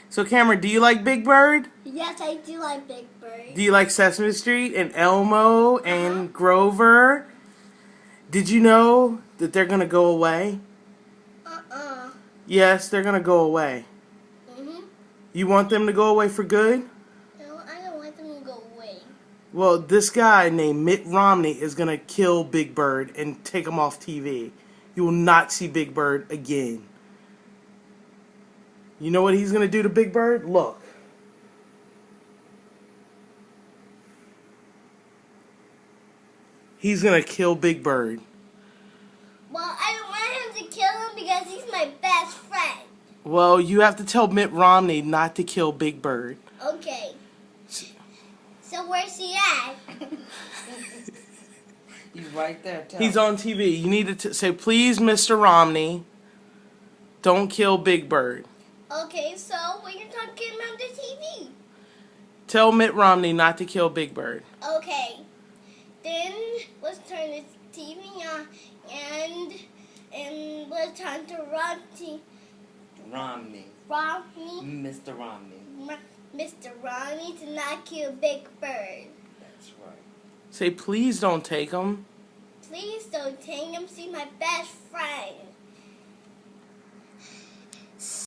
So Cameron, do you like Big Bird? Yes, I do like Big Bird. Do you like Sesame Street and Elmo and Grover? Did you know that they're gonna go away? Yes, they're gonna go away. You want them to go away for good? No, I don't want them to go away. Well, this guy named Mitt Romney is gonna kill Big Bird and take him off TV. You will not see Big Bird again. You know what he's gonna do to Big Bird? Look. He's gonna kill Big Bird. Well, I don't want him to kill him because he's my best friend. Well, you have to tell Mitt Romney not to kill Big Bird. Okay. So where's he at? He's right there. He's on TV. You need to say, please, Mr. Romney, don't kill Big Bird. Okay, so when you're talking about the TV. Tell Mitt Romney not to kill Big Bird. Okay. Then let's turn the TV on and let's turn to Romney. Mr. Romney. Mr. Romney to not kill Big Bird. That's right. Say, please don't take him. Please don't take him. See my best friend.